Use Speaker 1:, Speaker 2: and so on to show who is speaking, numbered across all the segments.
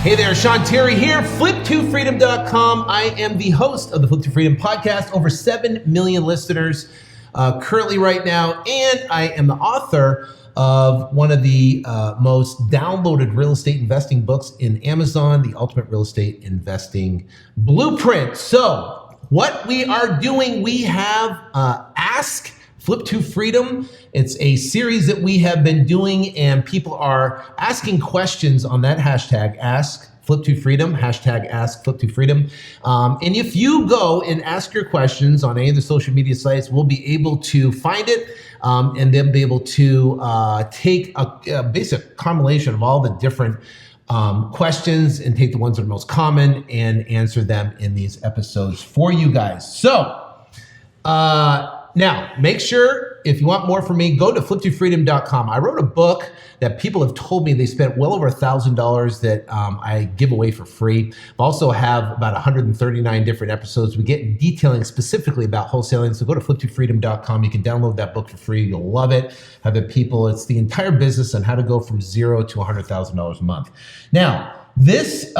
Speaker 1: Hey there, Sean Terry here, Flip2Freedom.com. I am the host of the Flip2Freedom Podcast, over 7 million listeners currently right now, and I am the author of one of the most downloaded real estate investing books in Amazon, The Ultimate Real Estate Investing Blueprint. So what we are doing, we have Ask Flip2Freedom. It's a series that we have been doing, and people are asking questions on that hashtag, Ask Flip2Freedom, hashtag Ask Flip2Freedom. And if you go and ask your questions on any of the social media sites, we'll be able to find it and then be able to take a basic compilation of all the different questions and take the ones that are most common and answer them in these episodes for you guys. So, now, make sure, if you want more from me, go to Flip2Freedom.com. I wrote a book that people have told me they spent well over $1,000 that I give away for free. I also have about 139 different episodes. We get detailing specifically about wholesaling. So go to Flip2Freedom.com. You can download that book for free. You'll love it. Have it, people. It's the entire business on how to go from $0 to $100,000 a month. Now, this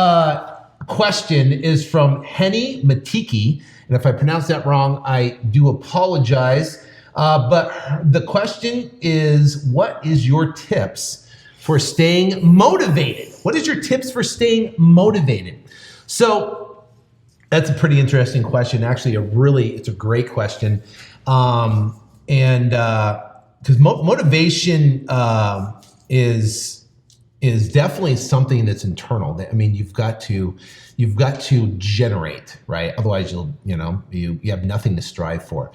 Speaker 1: question is from Henny Matiki. And if I pronounce that wrong, I do apologize. But the question is, what is your tips for staying motivated? What is your tips for staying motivated? So that's a pretty interesting question. Actually, it's a great question. Because motivation is definitely something that's internal. I mean, you've got to generate, right? Otherwise, you have nothing to strive for.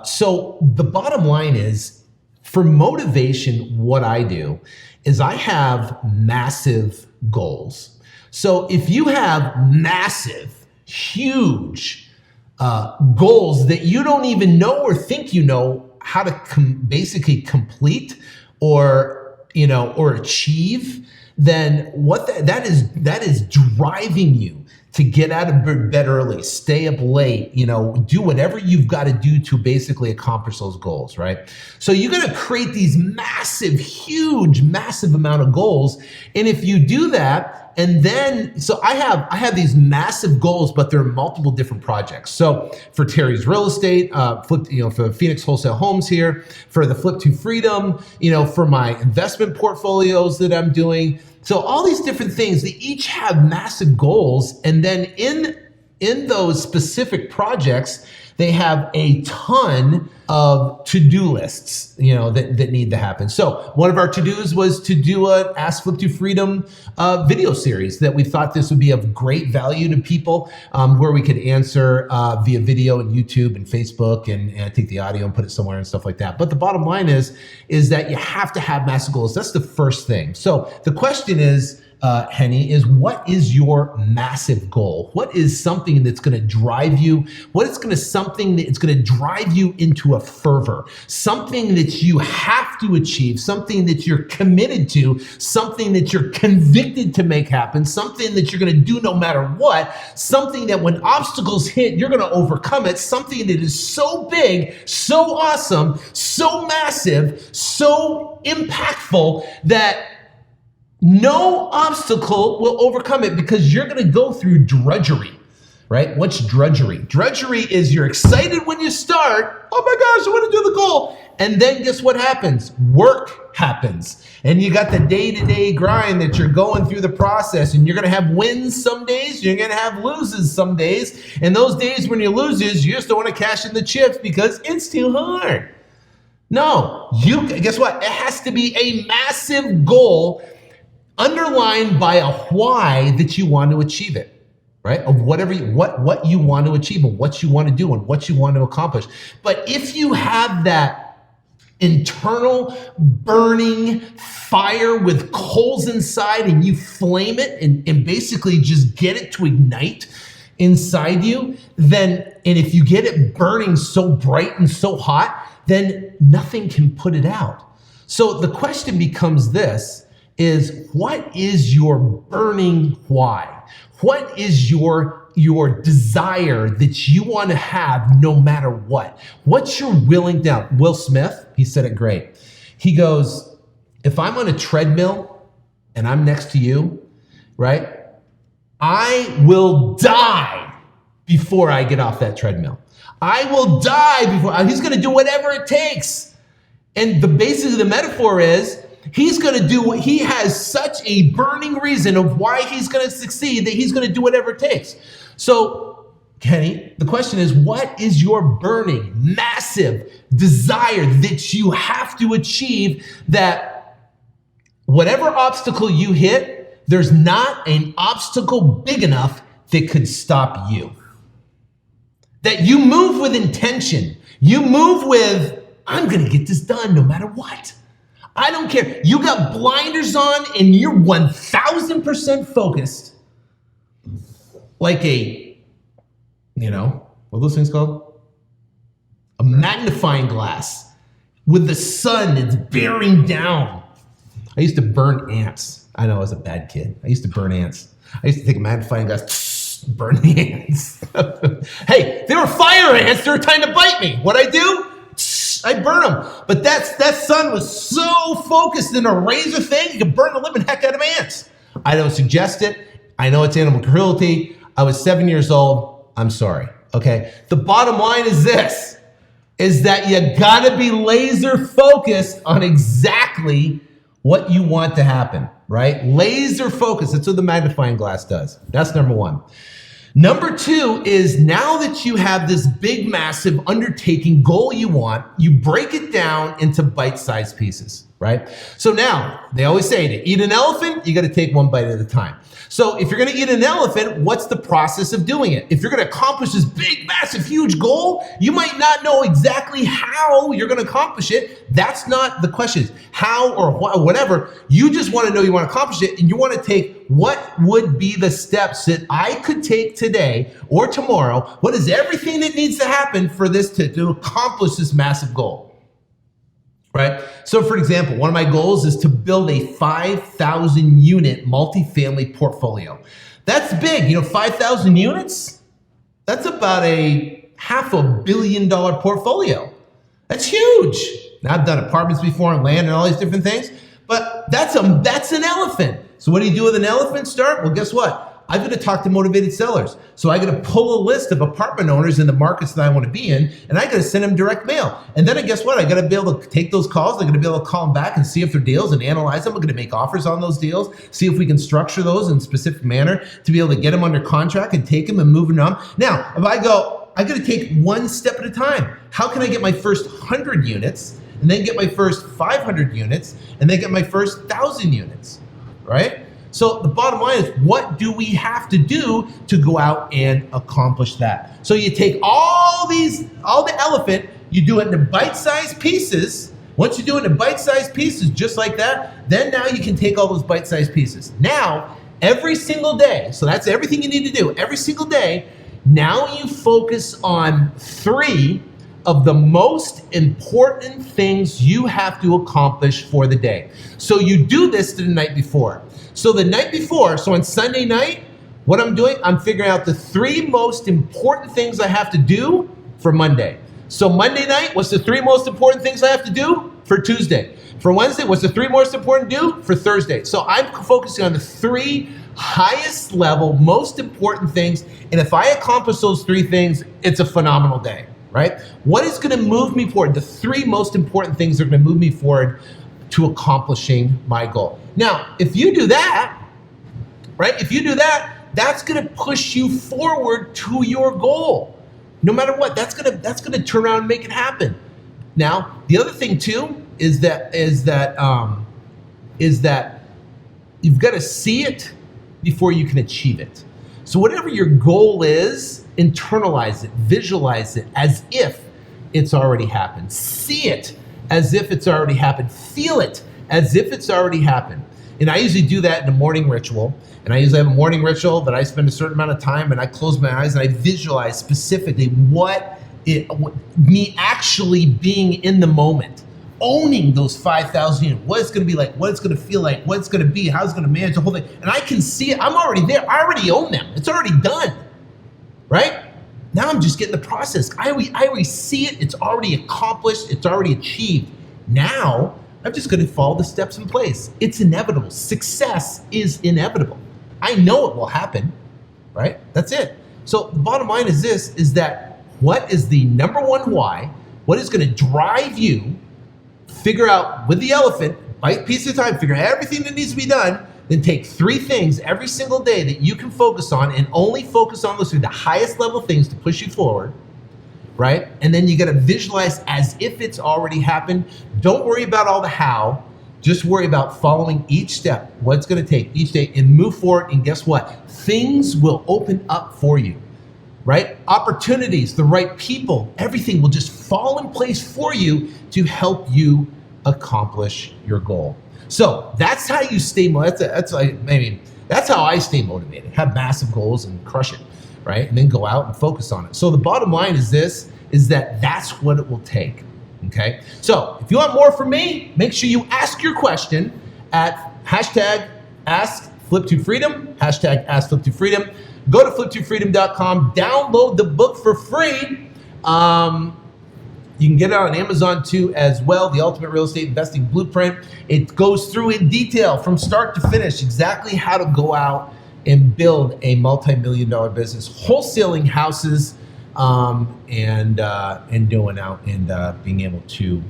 Speaker 1: So the bottom line is, for motivation, what I do is I have massive goals. So if you have massive, huge goals that you don't even know or think you know how to basically complete or achieve, then that is driving you to get out of bed early, stay up late, do whatever you've got to do to basically accomplish those goals, right? So you're going to create these massive amount of goals. And if you do that, and then, so I have these massive goals, but they're multiple different projects. So for Terry's Real Estate, for Phoenix Wholesale Homes here, for the Flip2Freedom, for my investment portfolios that I'm doing. So all these different things, they each have massive goals. And then in those specific projects, they have a ton of to-do lists, that need to happen. So one of our to-dos was to do a Ask Flip2Freedom video series that we thought this would be of great value to people, where we could answer via video and YouTube and Facebook and take the audio and put it somewhere and stuff like that. But the bottom line is that you have to have massive goals. That's the first thing. So the question is, Henny, is what is your massive goal? What is something that's going to drive you? Something that's going to drive you into a fervor? Something that you have to achieve, something that you're committed to, something that you're convicted to make happen, something that you're going to do no matter what, something that when obstacles hit, you're going to overcome it, something that is so big, so awesome, so massive, so impactful that no obstacle will overcome it, because you're going to go through drudgery, right? What's drudgery? Drudgery is you're excited when you start. Oh my gosh, I want to do the goal. And then guess what happens? Work happens. And you got the day-to-day grind that you're going through the process, and you're going to have wins some days. You're going to have loses some days. And those days when you loses, you just don't want to cash in the chips because it's too hard. No, guess what? It has to be a massive goal underlined by a why that you want to achieve it, right? Of what you want to achieve and what you want to do and what you want to accomplish. But if you have that internal burning fire with coals inside and you flame it and basically just get it to ignite inside you, and if you get it burning so bright and so hot, then nothing can put it out. So the question becomes this, is what is your burning why? What is your desire that you want to have no matter what? What's your willing down? Will Smith, he said it great. He goes, if I'm on a treadmill and I'm next to you, right? I will die before I get off that treadmill. I will die before, he's going to do whatever it takes. And basically the metaphor is, he's going to do what he has such a burning reason of why he's going to succeed that he's going to do whatever it takes. So, Kenny, the question is, what is your burning, massive desire that you have to achieve that whatever obstacle you hit, there's not an obstacle big enough that could stop you? That you move with intention. You move with, I'm going to get this done no matter what. I don't care. You got blinders on and you're 1,000% focused. Like what are those things called? A magnifying glass with the sun that's bearing down. I used to burn ants. I know I was a bad kid. I used to burn ants. I used to take a magnifying glass, burn the ants. Hey, they were fire ants. They were trying to bite me. What'd I do? I burn them. But that sun was so focused in a razor thing, you could burn the living heck out of ants. I don't suggest it. I know it's animal cruelty. I was 7 years old. I'm sorry. Okay. The bottom line is this, is that you gotta be laser focused on exactly what you want to happen, right? Laser focus. That's what the magnifying glass does. That's number one. Number two is, now that you have this big, massive undertaking goal you want, you break it down into bite-sized pieces, right? So now, they always say to eat an elephant, you got to take one bite at a time. So if you're going to eat an elephant, what's the process of doing it? If you're going to accomplish this big, massive, huge goal, you might not know exactly how you're going to accomplish it. That's not the question. How or whatever. You just want to know you want to accomplish it, and you want to take what would be the steps that I could take today or tomorrow. What is everything that needs to happen for this to accomplish this massive goal? Right? So for example, one of my goals is to build a 5,000 unit multifamily portfolio. That's big, 5,000 units? That's about a $500 million portfolio. That's huge. Now, I've done apartments before and land and all these different things, but that's an elephant. So what do you do with an elephant start? Well, guess what? I've got to talk to motivated sellers. So I got to pull a list of apartment owners in the markets that I want to be in, and I got to send them direct mail. And then guess what? I got to be able to take those calls. I got to be able to call them back and see if they're deals and analyze them. I'm going to make offers on those deals, see if we can structure those in a specific manner to be able to get them under contract and take them and move them on. Now, if I go, I got to take one step at a time. How can I get my first 100 units and then get my first 500 units and then get my first 1,000 units, right? So the bottom line is, what do we have to do to go out and accomplish that? So you take all the elephant, you do it in bite-sized pieces. Once you do it in bite-sized pieces, just like that, then now you can take all those bite-sized pieces. Now, every single day, so that's everything you need to do, every single day, now you focus on 3 of the most important things you have to accomplish for the day. So you do this the night before. So the night before, so on Sunday night, what I'm doing, I'm figuring out the 3 most important things I have to do for Monday. So Monday night, what's the 3 most important things I have to do for Tuesday? For Wednesday, what's the 3 most important to do for Thursday? So I'm focusing on the 3 highest level, most important things. And if I accomplish those 3 things, it's a phenomenal day, right? What is going to move me forward? The 3 most important things that are going to move me forward to accomplishing my goal. Now, if you do that, right? If you do that, that's going to push you forward to your goal. No matter what, that's going to turn around and make it happen. Now, the other thing too is that you've got to see it before you can achieve it. So whatever your goal is, internalize it, visualize it as if it's already happened. See it as if it's already happened. Feel it as if it's already happened. And I usually do that in a morning ritual. And I usually have a morning ritual that I spend a certain amount of time and I close my eyes and I visualize specifically me actually being in the moment, owning those 5,000 units, what it's going to be like, what it's going to feel like, what it's going to be, how it's going to manage the whole thing. And I can see it. I'm already there. I already own them. It's already done, right? Now I'm just getting the process. I already see it. It's already accomplished. It's already achieved. Now I'm just going to follow the steps in place. It's inevitable. Success is inevitable. I know it will happen, right? That's it. So the bottom line is this, is that what is the number one why? What is going to drive you? Figure out with the elephant, bite piece at a time, figure out everything that needs to be done, then take 3 things every single day that you can focus on and only focus on those 3, the highest level things to push you forward, right? And then you got to visualize as if it's already happened. Don't worry about all the how. Just worry about following each step, what it's going to take each day, and move forward. And guess what? Things will open up for you, right? Opportunities, the right people, everything will just fall in place for you to help you accomplish your goal. So that's how you stay motivated. That's how I stay motivated. Have massive goals and crush it, right? And then go out and focus on it. So the bottom line is this, is that that's what it will take, okay? So if you want more from me, make sure you ask your question at hashtag AskFlip2Freedom, hashtag AskFlip2Freedom. Go to flip2freedom.com, download the book for free. You can get it on Amazon too as well, The Ultimate Real Estate Investing Blueprint. It goes through in detail from start to finish exactly how to go out and build a multi-million-dollar business, wholesaling houses, and going out and being able to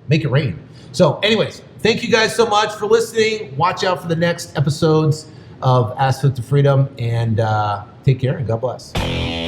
Speaker 1: make it rain. So anyways, thank you guys so much for listening. Watch out for the next episodes of Ask Flip to Freedom, and take care and God bless.